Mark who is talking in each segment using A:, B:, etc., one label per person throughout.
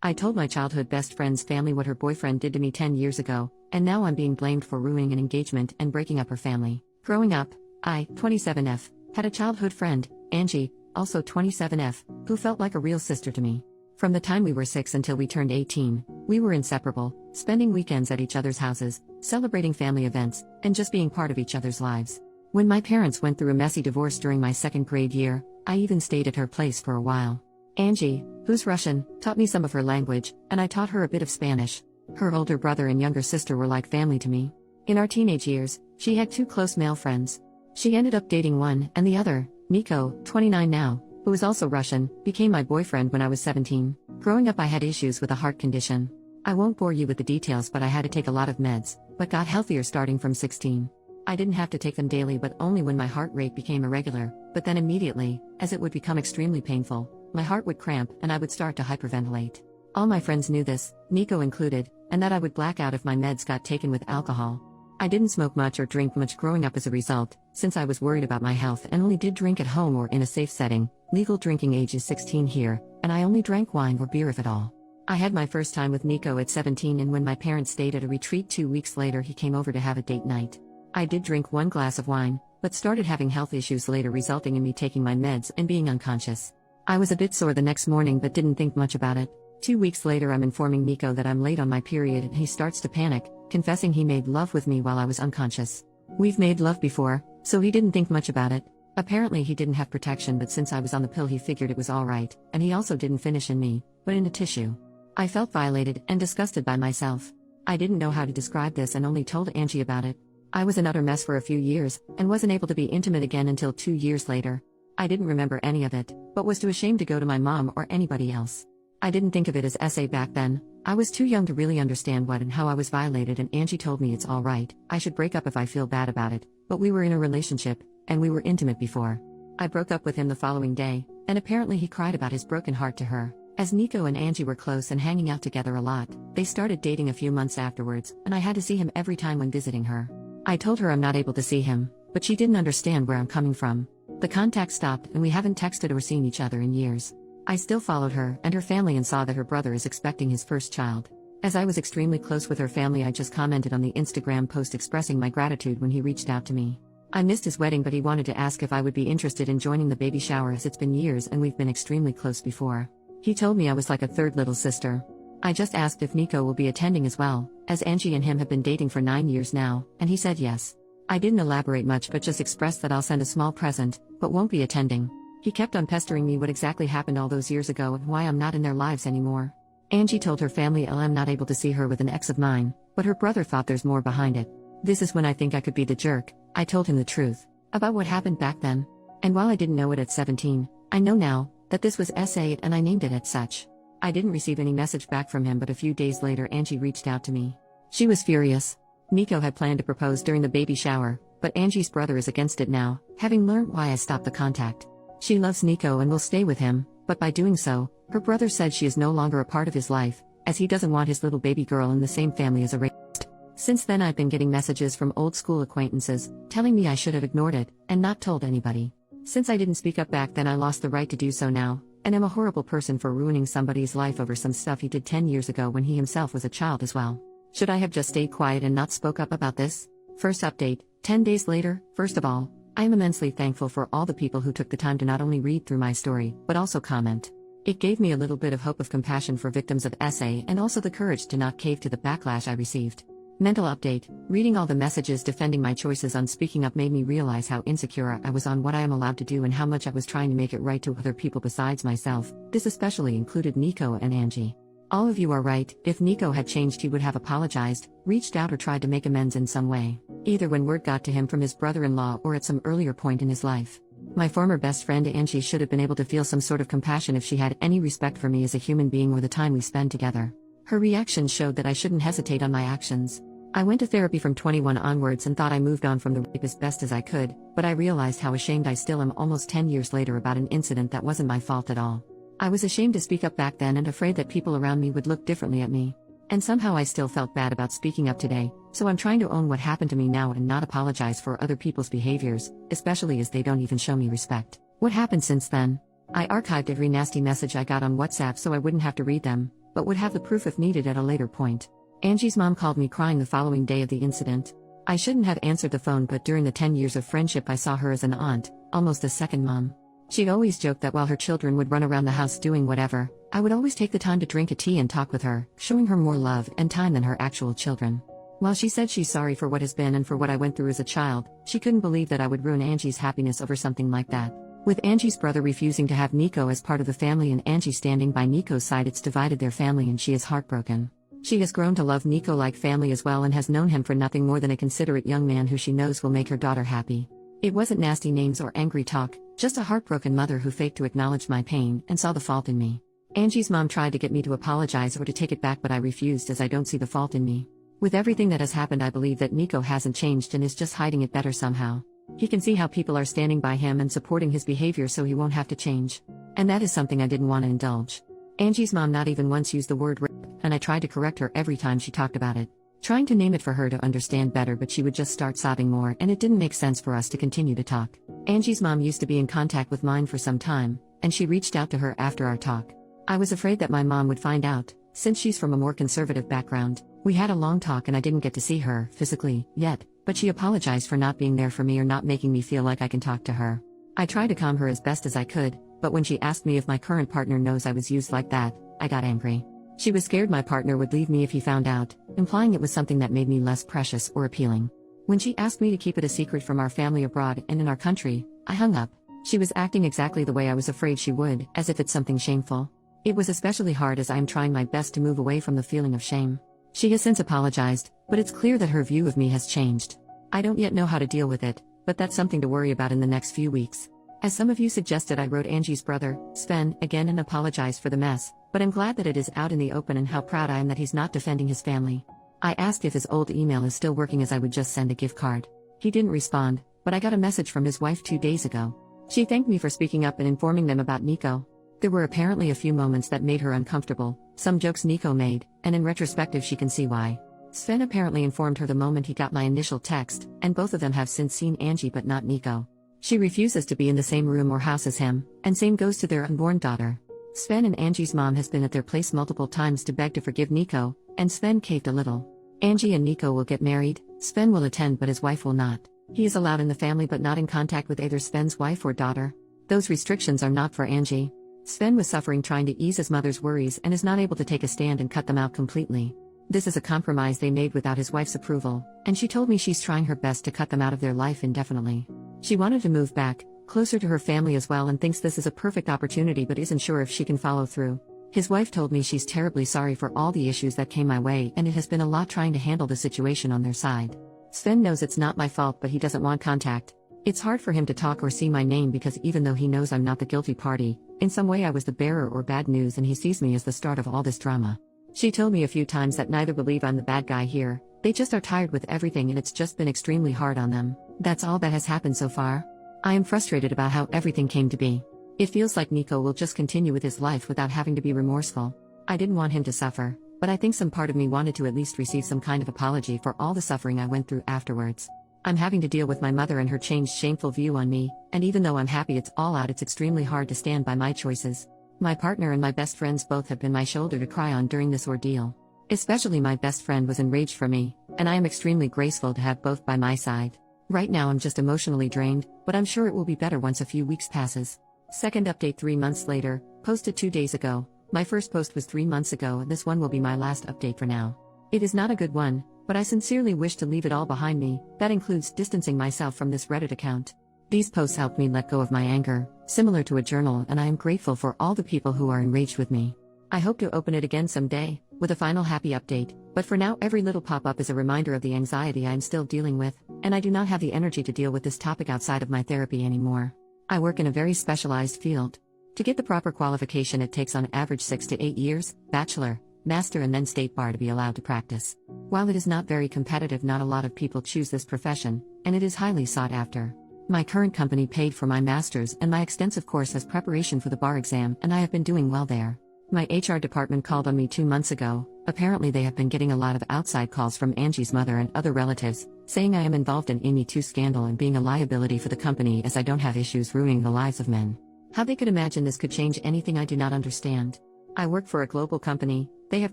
A: I told my childhood best friend's family what her boyfriend did to me 10 years ago, and now I'm being blamed for ruining an engagement and breaking up her family. Growing up, I, 27F, had a childhood friend, Angie, also 27F, who felt like a real sister to me. From the time we were 6 until we turned 18, we were inseparable, spending weekends at each other's houses, celebrating family events, and just being part of each other's lives. When my parents went through a messy divorce during my second grade year, I even stayed at her place for a while. Angie, who's Russian, taught me some of her language, and I taught her a bit of Spanish. Her older brother and younger sister were like family to me. In our teenage years, she had 2 close male friends. She ended up dating one, and the other, Nico, 29 now, who is also Russian, became my boyfriend when I was 17. Growing up I had issues with a heart condition. I won't bore you with the details, but I had to take a lot of meds, but got healthier starting from 16. I didn't have to take them daily but only when my heart rate became irregular, but then immediately, as it would become extremely painful, my heart would cramp and I would start to hyperventilate. All my friends knew this, Nico included, and that I would black out if my meds got taken with alcohol. I didn't smoke much or drink much growing up as a result, since I was worried about my health and only did drink at home or in a safe setting. Legal drinking age is 16 here, and I only drank wine or beer if at all. I had my first time with Nico at 17, and when my parents stayed at a retreat 2 weeks later he came over to have a date night. I did drink 1 glass of wine, but started having health issues later resulting in me taking my meds and being unconscious. I was a bit sore the next morning but didn't think much about it. 2 weeks later I'm informing Nico that I'm late on my period and he starts to panic, confessing he made love with me while I was unconscious. We've made love before, so he didn't think much about it. Apparently he didn't have protection, but since I was on the pill he figured it was alright, and he also didn't finish in me, but in a tissue. I felt violated and disgusted by myself. I didn't know how to describe this and only told Angie about it. I was an utter mess for a few years, and wasn't able to be intimate again until 2 years later. I didn't remember any of it, but was too ashamed to go to my mom or anybody else. I didn't think of it as SA back then. I was too young to really understand what and how I was violated, and Angie told me it's alright, I should break up if I feel bad about it, but we were in a relationship, and we were intimate before. I broke up with him the following day, and apparently he cried about his broken heart to her. As Nico and Angie were close and hanging out together a lot, they started dating a few months afterwards, and I had to see him every time when visiting her. I told her I'm not able to see him, but she didn't understand where I'm coming from. The contact stopped and we haven't texted or seen each other in years. I still followed her and her family and saw that her brother is expecting his first child. As I was extremely close with her family, I just commented on the Instagram post expressing my gratitude when he reached out to me. I missed his wedding, but he wanted to ask if I would be interested in joining the baby shower as it's been years and we've been extremely close before. He told me I was like a third little sister. I just asked if Nico will be attending as well, as Angie and him have been dating for 9 years now, and he said yes. I didn't elaborate much but just expressed that I'll send a small present, but won't be attending. He kept on pestering me what exactly happened all those years ago and why I'm not in their lives anymore. Angie told her family I'm not able to see her with an ex of mine, but her brother thought there's more behind it. This is when I think I could be the jerk. I told him the truth about what happened back then. And while I didn't know it at 17, I know now that this was SA and I named it as such. I didn't receive any message back from him, but a few days later Angie reached out to me. She was furious. Nico had planned to propose during the baby shower, but Angie's brother is against it now, having learned why I stopped the contact. She loves Nico and will stay with him, but by doing so, her brother said she is no longer a part of his life, as he doesn't want his little baby girl in the same family as a rapist. Since then I've been getting messages from old school acquaintances, telling me I should have ignored it, and not told anybody. Since I didn't speak up back then, I lost the right to do so now, and am a horrible person for ruining somebody's life over some stuff he did 10 years ago when he himself was a child as well. Should I have just stayed quiet and not spoke up about this? First update, 10 days later. First of all, I am immensely thankful for all the people who took the time to not only read through my story, but also comment. It gave me a little bit of hope of compassion for victims of SA and also the courage to not cave to the backlash I received. Mental update, reading all the messages defending my choices on speaking up made me realize how insecure I was on what I am allowed to do and how much I was trying to make it right to other people besides myself. This especially included Nico and Angie. All of you are right. If Nico had changed, he would have apologized, reached out, or tried to make amends in some way, either when word got to him from his brother-in-law or at some earlier point in his life. My former best friend Angie should have been able to feel some sort of compassion if she had any respect for me as a human being or the time we spend together. Her reaction showed that I shouldn't hesitate on my actions. I went to therapy from 21 onwards and thought I moved on from the rape as best as I could, but I realized how ashamed I still am almost 10 years later about an incident that wasn't my fault at all. I was ashamed to speak up back then and afraid that people around me would look differently at me. And somehow I still felt bad about speaking up today, so I'm trying to own what happened to me now and not apologize for other people's behaviors, especially as they don't even show me respect. What happened since then? I archived every nasty message I got on WhatsApp so I wouldn't have to read them, but would have the proof if needed at a later point. Angie's mom called me crying the following day of the incident. I shouldn't have answered the phone, but during the 10 years of friendship I saw her as an aunt, almost a second mom. She'd always joked that while her children would run around the house doing whatever, I would always take the time to drink a tea and talk with her, showing her more love and time than her actual children. While she said she's sorry for what has been and for what I went through as a child, she couldn't believe that I would ruin Angie's happiness over something like that. With Angie's brother refusing to have Nico as part of the family and Angie standing by Nico's side, it's divided their family and she is heartbroken. She has grown to love Nico like family as well and has known him for nothing more than a considerate young man who she knows will make her daughter happy. It wasn't nasty names or angry talk, just a heartbroken mother who faked to acknowledge my pain and saw the fault in me. Angie's mom tried to get me to apologize or to take it back, but I refused as I don't see the fault in me. With everything that has happened, I believe that Nico hasn't changed and is just hiding it better somehow. He can see how people are standing by him and supporting his behavior, so he won't have to change. And that is something I didn't want to indulge. Angie's mom not even once used the word rape, and I tried to correct her every time she talked about it, trying to name it for her to understand better, but she would just start sobbing more and it didn't make sense for us to continue to talk. Angie's mom used to be in contact with mine for some time, and she reached out to her after our talk. I was afraid that my mom would find out, since she's from a more conservative background. We had a long talk and I didn't get to see her physically yet, but she apologized for not being there for me or not making me feel like I can talk to her. I tried to calm her as best as I could, but when she asked me if my current partner knows I was used like that, I got angry. She was scared my partner would leave me if he found out, implying it was something that made me less precious or appealing. When she asked me to keep it a secret from our family abroad and in our country, I hung up. She was acting exactly the way I was afraid she would, as if it's something shameful. It was especially hard as I am trying my best to move away from the feeling of shame. She has since apologized, but it's clear that her view of me has changed. I don't yet know how to deal with it, but that's something to worry about in the next few weeks. As some of you suggested, I wrote Angie's brother, Sven, again and apologized for the mess, but I'm glad that it is out in the open and how proud I am that he's not defending his family. I asked if his old email is still working as I would just send a gift card. He didn't respond, but I got a message from his wife 2 days ago. She thanked me for speaking up and informing them about Nico. There were apparently a few moments that made her uncomfortable, some jokes Nico made, and in retrospective she can see why. Sven apparently informed her the moment he got my initial text, and both of them have since seen Angie but not Nico. She refuses to be in the same room or house as him, and same goes to their unborn daughter. Sven and Angie's mom has been at their place multiple times to beg to forgive Nico, and Sven caved a little. Angie and Nico will get married, Sven will attend but his wife will not. He is allowed in the family but not in contact with either Sven's wife or daughter. Those restrictions are not for Angie. Sven was suffering trying to ease his mother's worries and is not able to take a stand and cut them out completely. This is a compromise they made without his wife's approval, and she told me she's trying her best to cut them out of their life indefinitely. She wanted to move back, closer to her family as well, and thinks this is a perfect opportunity but isn't sure if she can follow through. His wife told me she's terribly sorry for all the issues that came my way and it has been a lot trying to handle the situation on their side. Sven knows it's not my fault but he doesn't want contact. It's hard for him to talk or see my name because even though he knows I'm not the guilty party, in some way I was the bearer or bad news and he sees me as the start of all this drama. She told me a few times that neither believe I'm the bad guy here, they just are tired with everything and it's just been extremely hard on them. That's all that has happened so far. I am frustrated about how everything came to be. It feels like Nico will just continue with his life without having to be remorseful. I didn't want him to suffer, but I think some part of me wanted to at least receive some kind of apology for all the suffering I went through afterwards. I'm having to deal with my mother and her changed shameful view on me, and even though I'm happy it's all out, it's extremely hard to stand by my choices. My partner and my best friends both have been my shoulder to cry on during this ordeal. Especially my best friend was enraged for me, and I am extremely grateful to have both by my side. Right now I'm just emotionally drained, but I'm sure it will be better once a few weeks passes. Second update 3 months later, posted 2 days ago. My first post was 3 months ago and this one will be my last update for now. It is not a good one, but I sincerely wish to leave it all behind me. That includes distancing myself from this Reddit account. These posts helped me let go of my anger, similar to a journal, and I am grateful for all the people who are enraged with me. I hope to open it again someday, with a final happy update, but for now every little pop-up is a reminder of the anxiety I am still dealing with, and I do not have the energy to deal with this topic outside of my therapy anymore. I work in a very specialized field. To get the proper qualification it takes on average 6 to 8 years, bachelor, master and then state bar to be allowed to practice. While it is not very competitive, not a lot of people choose this profession, and it is highly sought after. My current company paid for my master's and my extensive course as preparation for the bar exam, and I have been doing well there. My HR department called on me 2 months ago. Apparently they have been getting a lot of outside calls from Angie's mother and other relatives, saying I am involved in Amy 2 scandal and being a liability for the company as I don't have issues ruining the lives of men. How they could imagine this could change anything I do not understand. I work for a global company, They have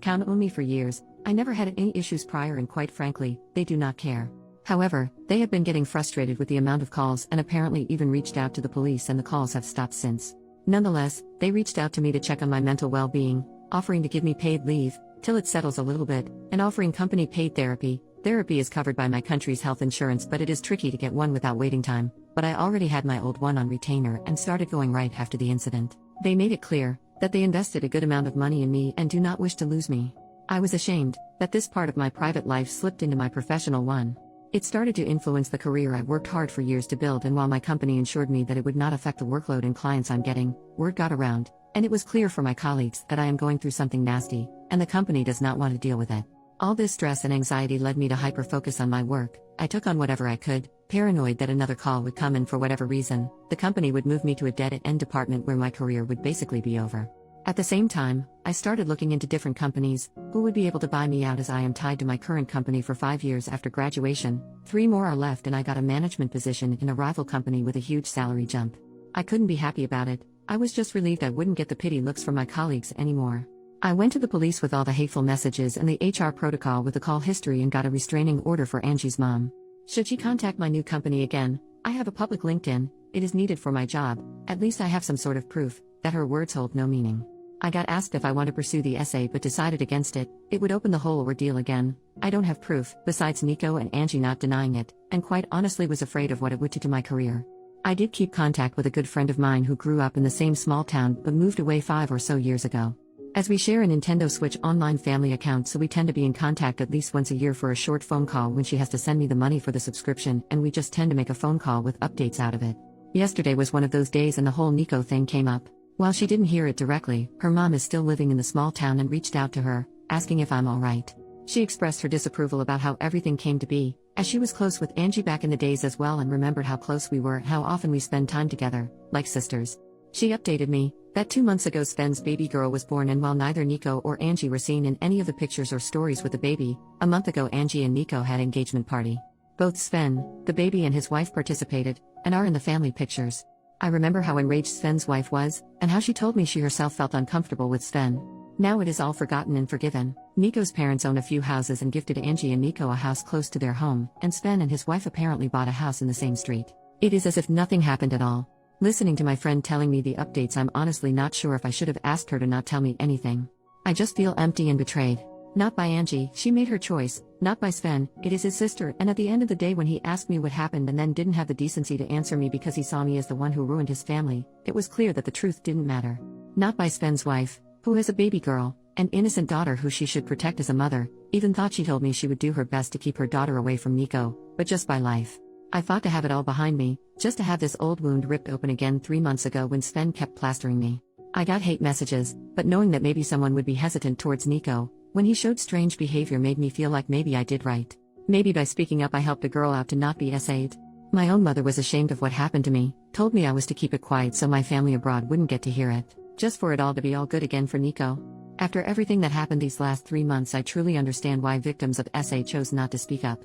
A: counted on me for years. I never had any issues prior, and quite frankly, they do not care. However, they have been getting frustrated with the amount of calls and apparently even reached out to the police, and the calls have stopped since. Nonetheless, they reached out to me to check on my mental well-being, offering to give me paid leave till it settles a little bit, and offering company paid therapy. Therapy is covered by my country's health insurance, but it is tricky to get one without waiting time, but I already had my old one on retainer and started going right after the incident. They made it clear that they invested a good amount of money in me and do not wish to lose me. I was ashamed that this part of my private life slipped into my professional one. It started to influence the career I worked hard for years to build, and while my company ensured me that it would not affect the workload and clients I'm getting, word got around, and it was clear for my colleagues that I am going through something nasty, and the company does not want to deal with it. All this stress and anxiety led me to hyper-focus on my work. I took on whatever I could, paranoid that another call would come, and for whatever reason, the company would move me to a dead-end department where my career would basically be over. At the same time, I started looking into different companies who would be able to buy me out, as I am tied to my current company for 5 years after graduation. 3 more are left, and I got a management position in a rival company with a huge salary jump. I couldn't be happy about it. I was just relieved I wouldn't get the pity looks from my colleagues anymore. I went to the police with all the hateful messages and the HR protocol with the call history and got a restraining order for Angie's mom. Should she contact my new company again, I have a public LinkedIn. It is needed for my job. At least I have some sort of proof that her words hold no meaning. I got asked if I want to pursue the essay but decided against it. It would open the whole ordeal again. I don't have proof, besides Nico and Angie not denying it, and quite honestly was afraid of what it would do to my career. I did keep contact with a good friend of mine who grew up in the same small town but moved away 5 or so years ago. As we share a Nintendo Switch online family account, so we tend to be in contact at least once a year for a short phone call when she has to send me the money for the subscription, and we just tend to make a phone call with updates out of it. Yesterday was one of those days and the whole Nico thing came up. While she didn't hear it directly, her mom is still living in the small town and reached out to her, asking if I'm alright. She expressed her disapproval about how everything came to be, as she was close with Angie back in the days as well, and remembered how close we were, how often we spend time together, like sisters. She updated me that 2 months ago Sven's baby girl was born, and while neither Nico or Angie were seen in any of the pictures or stories with the baby, a month ago Angie and Nico had engagement party. Both Sven, the baby, and his wife participated, and are in the family pictures. I remember how enraged Sven's wife was, and how she told me she herself felt uncomfortable with Sven. Now it is all forgotten and forgiven. Nico's parents own a few houses and gifted Angie and Nico a house close to their home, and Sven and his wife apparently bought a house in the same street. It is as if nothing happened at all. Listening to my friend telling me the updates, I'm honestly not sure if I should have asked her to not tell me anything. I just feel empty and betrayed. Not by Angie, she made her choice. Not by Sven, it is his sister, and at the end of the day when he asked me what happened and then didn't have the decency to answer me because he saw me as the one who ruined his family, it was clear that the truth didn't matter. Not by Sven's wife, who has a baby girl, an innocent daughter who she should protect as a mother, even thought she told me she would do her best to keep her daughter away from Nico, but just by life. I fought to have it all behind me, just to have this old wound ripped open again 3 months ago when Sven kept plastering me. I got hate messages, but knowing that maybe someone would be hesitant towards Nico when he showed strange behavior made me feel like maybe I did right. Maybe by speaking up I helped a girl out to not be SA'd. My own mother was ashamed of what happened to me, told me I was to keep it quiet so my family abroad wouldn't get to hear it, just for it all to be all good again for Nico. After everything that happened these last 3 months, I truly understand why victims of SA chose not to speak up.